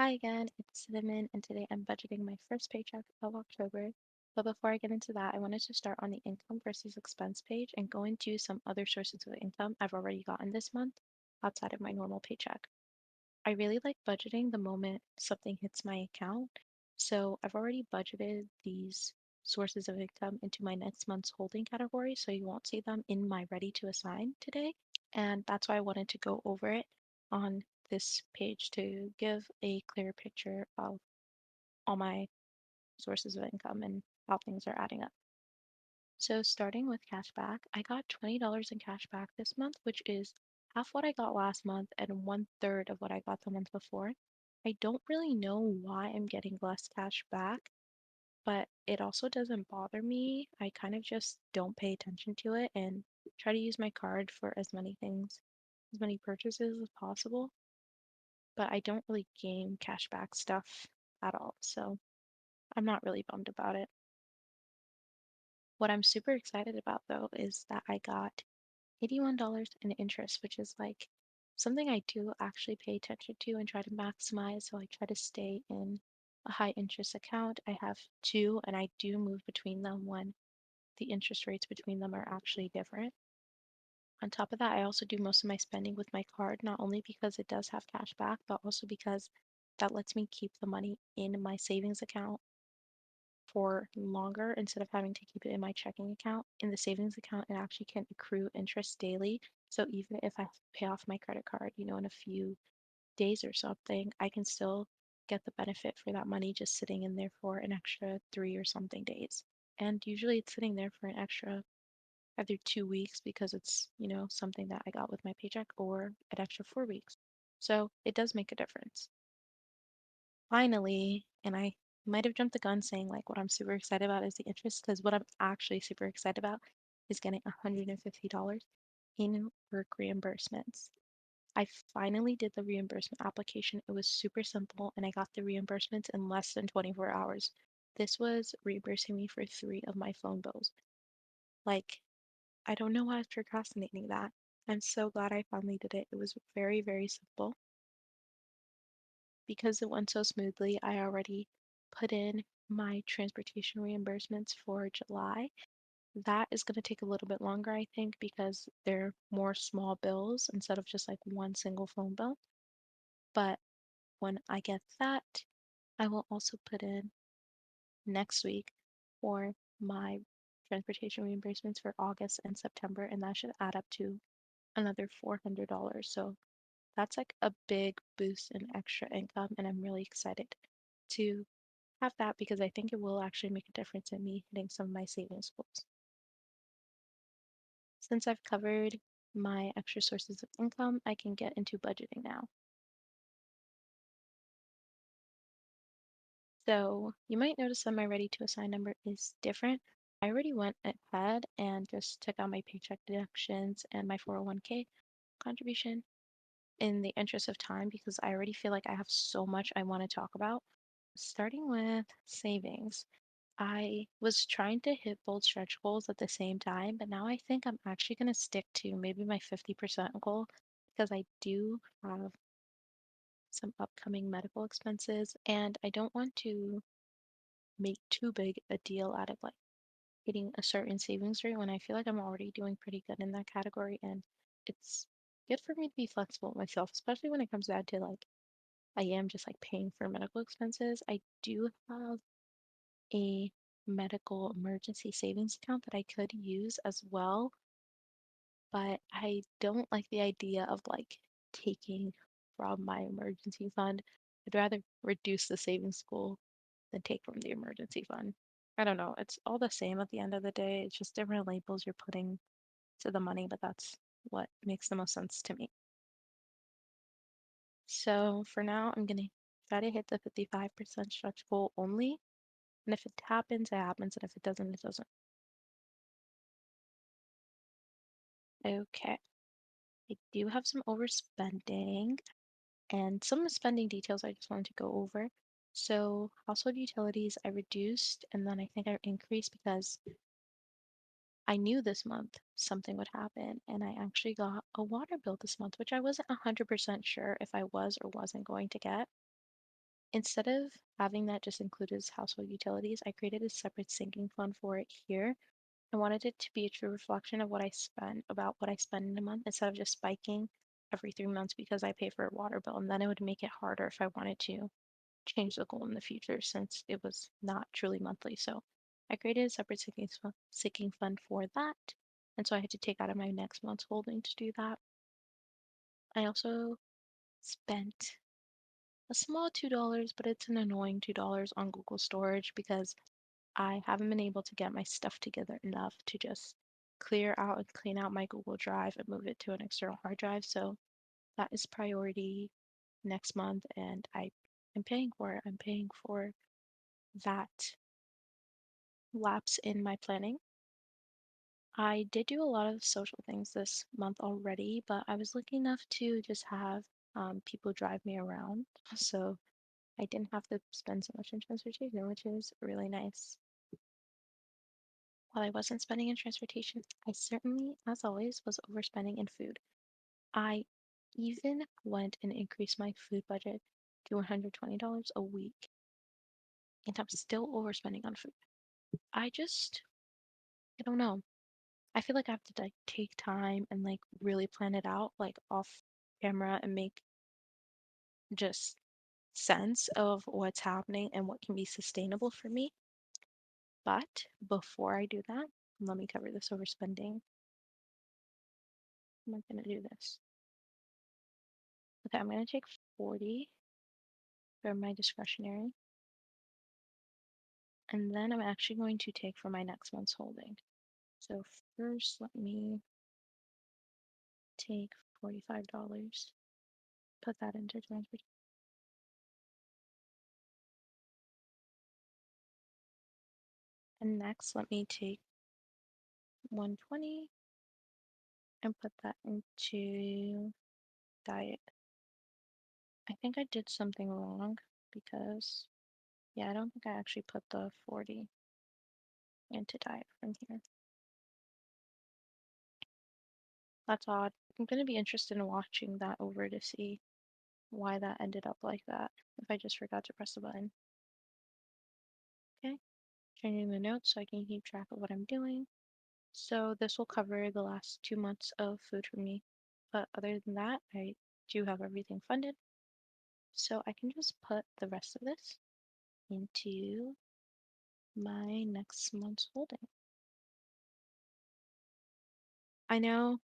Hi again, it's Cinnamon, and today I'm budgeting my first paycheck of October. But before I get into that, I wanted to start on the income versus expense page and go into some other sources of income I've already gotten this month outside of my normal paycheck. I really like budgeting the moment something hits my account, so I've already budgeted these sources of income into my next month's holding category, so you won't see them in my ready to assign today. And that's why I wanted to go over it on this page to give a clear picture of all my sources of income and how things are adding up. So starting with cashback, I got $20 in cashback this month, which is half what I got last month and one third of what I got the month before. I don't really know why I'm getting less cash back, but it also doesn't bother me. I kind of just don't pay attention to it and try to use my card for as many things, as many purchases as possible. But I don't really gain cashback stuff at all, so I'm not really bummed about it. What I'm super excited about though is that I got $81 in interest, which is like something I do actually pay attention to and try to maximize. So I try to stay in a high interest account. I have two, and I do move between them when the interest rates between them are actually different. On top of that, I also do most of my spending with my card, not only because it does have cash back, but also because that lets me keep the money in my savings account for longer instead of having to keep it in my checking account. In the savings account, it actually can accrue interest daily. So even if I pay off my credit card, in a few days or something, I can still get the benefit for that money just sitting in there for an extra 3 or something days. And usually it's sitting there for an extra either 2 weeks because it's, something that I got with my paycheck, or an extra 4 weeks. So it does make a difference. Finally, and I might have jumped the gun saying like what I'm super excited about is the interest, because what I'm actually super excited about is getting $150 in work reimbursements. I finally did the reimbursement application. It was super simple, and I got the reimbursements in less than 24 hours. This was reimbursing me for three of my phone bills. Like, I don't know why I was procrastinating that. I'm so glad I finally did it. It was very, very simple. Because it went so smoothly, I already put in my transportation reimbursements for July. That is going to take a little bit longer, I think, because they're more small bills instead of just like one single phone bill. But when I get that, I will also put in next week for my transportation reimbursements for August and September, and that should add up to another $400. So that's like a big boost in extra income, and I'm really excited to have that because I think it will actually make a difference in me hitting some of my savings goals. Since I've covered my extra sources of income, I can get into budgeting now. So you might notice that my ready to assign number is different. I already went ahead and just took out my paycheck deductions and my 401k contribution in the interest of time because I already feel like I have so much I want to talk about. Starting with savings. I was trying to hit both stretch goals at the same time, but now I think I'm actually going to stick to maybe my 50% goal because I do have some upcoming medical expenses, and I don't want to make too big a deal out of like hitting a certain savings rate when I feel like I'm already doing pretty good in that category. And it's good for me to be flexible with myself, especially when it comes down to like I am just like paying for medical expenses. I do have a medical emergency savings account that I could use as well, but I don't like the idea of like taking from my emergency fund. I'd rather reduce the savings goal than take from the emergency fund. I don't know. It's all the same at the end of the day. It's just different labels you're putting to the money, but that's what makes the most sense to me. So for now, I'm gonna try to hit the 55% stretch goal only. And if it happens, it happens. And if it doesn't, it doesn't. Okay. I do have some overspending and some spending details I just wanted to go over. So household utilities I reduced, and then I think I increased because I knew this month something would happen, and I actually got a water bill this month, which I wasn't 100% sure if I was or wasn't going to get. instead of having that just included as household utilities, I created a separate sinking fund for it here. I wanted it to be a true reflection of what I spend, about what I spend in a month, instead of just spiking every 3 months because I pay for a water bill. And then it would make it harder if I wanted to change the goal in the future since it was not truly monthly. So I created a separate sinking fund for that. And so I had to take out of my next month's holding to do that. I also spent a small $2, but it's an annoying $2 on Google Storage because I haven't been able to get my stuff together enough to just clear out and clean out my Google Drive and move it to an external hard drive. So that is priority next month, and I'm paying for it. I'm paying for that lapse in my planning. I did do a lot of social things this month already, but I was lucky enough to just have people drive me around. So I didn't have to spend so much in transportation, which is really nice. While I wasn't spending in transportation, I certainly, as always, was overspending in food. I even went and increased my food budget to $120 a week, and I'm still overspending on food. I don't know. I feel like I have to like take time and like really plan it out, like off camera, and make just sense of what's happening and what can be sustainable for me. But before I do that, let me cover this overspending. I'm not gonna do this. Okay, I'm gonna take 40 from my discretionary, and then I'm actually going to take from my next month's holding. So first, let me take $45, put that into transportation. And next, let me take 120 and put that into diet. I think I did something wrong because, yeah, I don't think I actually put the 40 into diet from here. That's odd. I'm going to be interested in watching that over to see why that ended up like that, if I just forgot to press the button. Okay, changing the notes so I can keep track of what I'm doing. So this will cover the last 2 months of food for me. But other than that, I do have everything funded. So I can just put the rest of this into my next month's holding. I know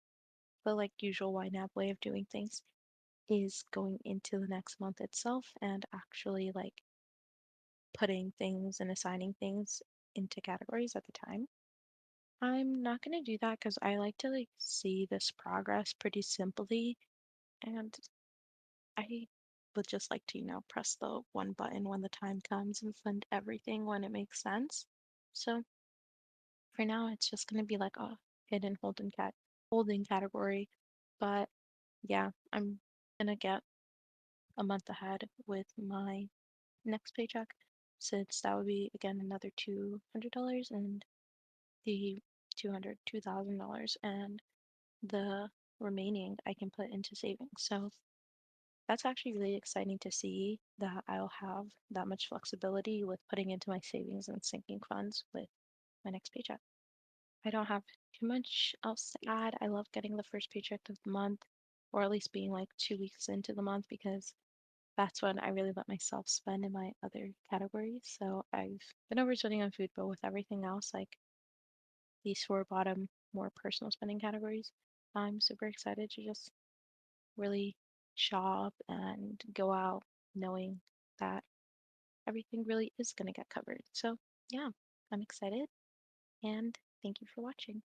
the like usual ynab way of doing things is going into the next month itself and actually like putting things and assigning things into categories at the time. I'm not going to do that because I like to like see this progress pretty simply, and I would just like to, press the one button when the time comes and fund everything when it makes sense. So for now, it's just going to be like a hidden holding category. But yeah, I'm gonna get a month ahead with my next paycheck, since that would be again another $200 and the $2,000, and the remaining I can put into savings. So that's actually really exciting to see that I'll have that much flexibility with putting into my savings and sinking funds with my next paycheck. I don't have too much else to add. I love getting the first paycheck of the month, or at least being like 2 weeks into the month, because that's when I really let myself spend in my other categories. So I've been overspending on food, but with everything else, like these four bottom, more personal spending categories, I'm super excited to just really shop and go out knowing that everything really is going to get covered. So, yeah, I'm excited, and thank you for watching.